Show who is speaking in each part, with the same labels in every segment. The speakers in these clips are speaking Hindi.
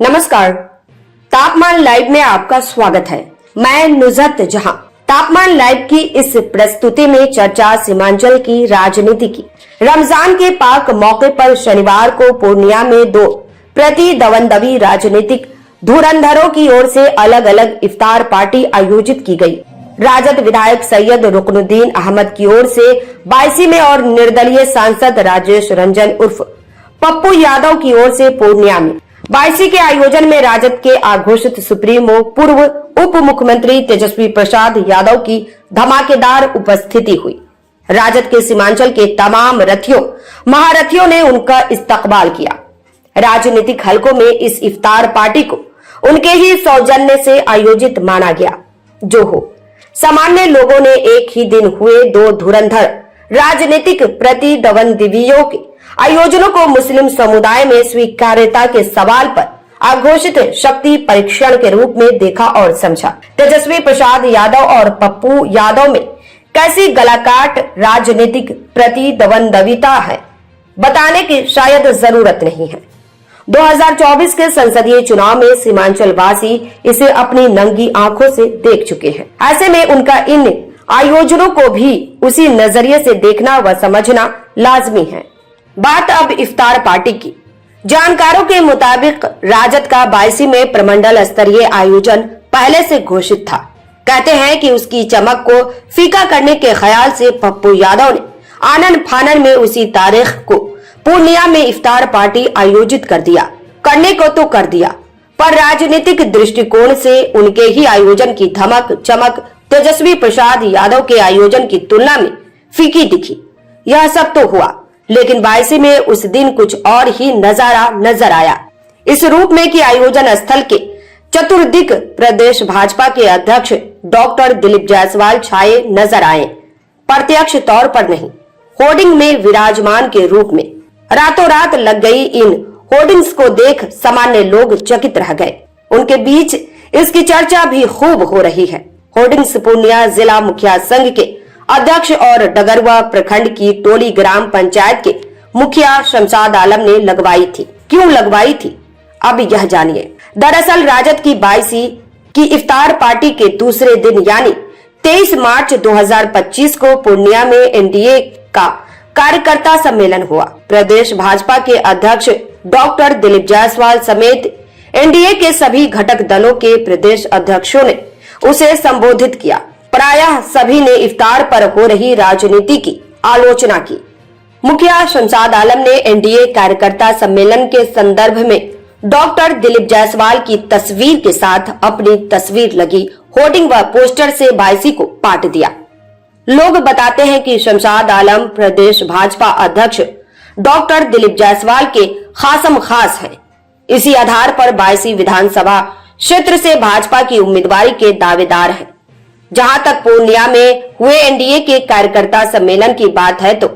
Speaker 1: नमस्कार, तापमान लाइव में आपका स्वागत है। मैं नुजरत जहां। तापमान लाइव की इस प्रस्तुति में चर्चा सीमांचल की राजनीति की। रमजान के पाक मौके पर शनिवार को पूर्णिया में दो प्रतिद्वंद्वी राजनीतिक धुरंधरों की ओर से अलग अलग इफ्तार पार्टी आयोजित की गई। राजद विधायक सैयद रुकनुद्दीन अहमद की ओर से बायसी में और निर्दलीय सांसद राजेश रंजन उर्फ पप्पू यादव की ओर से पूर्णिया में। बायसी के आयोजन में राजद के आघोषित सुप्रीमो पूर्व उप मुख्यमंत्री तेजस्वी प्रसाद यादव की धमाकेदार उपस्थिति हुई। राजद के सीमांचल के तमाम रथियों महारथियों ने उनका इस्तकबाल किया। राजनीतिक हलकों में इस इफ्तार पार्टी को उनके ही सौजन्य से आयोजित माना गया। जो हो, सामान्य लोगों ने एक ही दिन हुए दो धुरंधर राजनीतिक प्रतिद्वंद्वियों के आयोजनों को मुस्लिम समुदाय में स्वीकार्यता के सवाल पर आघोषित शक्ति परीक्षण के रूप में देखा और समझा। तेजस्वी प्रसाद यादव और पप्पू यादव में कैसी गलाकाट राजनीतिक प्रतिद्वंद्विता है बताने की शायद जरूरत नहीं है। 2024 के संसदीय चुनाव में सीमांचल वासी इसे अपनी नंगी आंखों से देख चुके हैं। ऐसे में उनका इन आयोजनों को भी उसी नजरिए से देखना व समझना लाजमी है। बात अब इफ्तार पार्टी की। जानकारों के मुताबिक राजद का बायसी में प्रमंडल स्तरीय आयोजन पहले से घोषित था। कहते हैं कि उसकी चमक को फीका करने के ख्याल से पप्पू यादव ने आनन फानन में उसी तारीख को पूर्णिया में इफ्तार पार्टी आयोजित कर दिया। करने को तो कर दिया, पर राजनीतिक दृष्टिकोण से उनके ही आयोजन की धमक चमक तेजस्वी प्रसाद यादव के आयोजन की तुलना में फीकी दिखी। यह सब तो हुआ, लेकिन बायसी में उस दिन कुछ और ही नजारा नजर आया। इस रूप में कि आयोजन स्थल के चतुर्दिक प्रदेश भाजपा के अध्यक्ष डॉक्टर दिलीप जायसवाल छाए नजर आए। प्रत्यक्ष तौर पर नहीं, होर्डिंग में विराजमान के रूप में। रातों रात लग गई इन होर्डिंग्स को देख सामान्य लोग चकित रह गए। उनके बीच इसकी चर्चा भी खूब हो रही है। होर्डिंग्स पूर्णिया जिला मुखिया संघ के अध्यक्ष और डगरुआ प्रखंड की टोली ग्राम पंचायत के मुखिया शमशाद आलम ने लगवाई थी। क्यों लगवाई थी, अब यह जानिए। दरअसल राजद की बायसी की इफ्तार पार्टी के दूसरे दिन यानी 23 मार्च 2025 को पूर्णिया में एनडीए का कार्यकर्ता सम्मेलन हुआ। प्रदेश भाजपा के अध्यक्ष डॉक्टर दिलीप जायसवाल समेत एनडीए के सभी घटक दलों के प्रदेश अध्यक्षों ने उसे संबोधित किया। प्रायः सभी ने इफ्तार पर हो रही राजनीति की आलोचना की। मुखिया शमशाद आलम ने एनडीए कार्यकर्ता सम्मेलन के संदर्भ में डॉक्टर दिलीप जायसवाल की तस्वीर के साथ अपनी तस्वीर लगी होर्डिंग व पोस्टर से बायसी को पाट दिया। लोग बताते हैं कि शमशाद आलम प्रदेश भाजपा अध्यक्ष डॉक्टर दिलीप जायसवाल के खासम खास हैं। इसी आधार पर बायसी विधानसभा क्षेत्र से भाजपा की उम्मीदवारी के दावेदार हैं। जहां तक पूर्णिया में हुए एनडीए के कार्यकर्ता सम्मेलन की बात है तो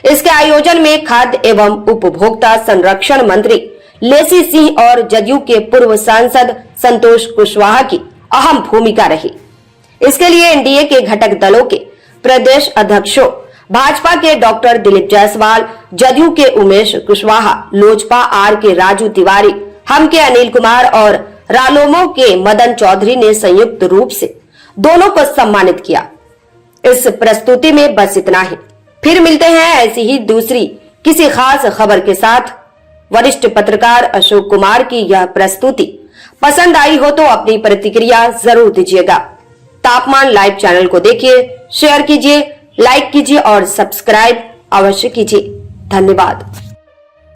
Speaker 1: इसके आयोजन में खाद्य एवं उपभोक्ता संरक्षण मंत्री लेसी सिंह और जदयू के पूर्व सांसद संतोष कुशवाहा की अहम भूमिका रही। इसके लिए एनडीए के घटक दलों के प्रदेश अध्यक्षों भाजपा के डॉक्टर दिलीप जायसवाल, जदयू के उमेश कुशवाहा, लोजपा आर के राजू तिवारी, हम के अनिल कुमार और रालोमो के मदन चौधरी ने संयुक्त रूप से दोनों को सम्मानित किया। इस प्रस्तुति में बस इतना ही। फिर मिलते हैं ऐसी ही दूसरी किसी खास खबर के साथ। वरिष्ठ पत्रकार अशोक कुमार की यह प्रस्तुति पसंद आई हो तो अपनी प्रतिक्रिया जरूर दीजिएगा। तापमान लाइव चैनल को देखिए, शेयर कीजिए, लाइक कीजिए और सब्सक्राइब अवश्य कीजिए। धन्यवाद।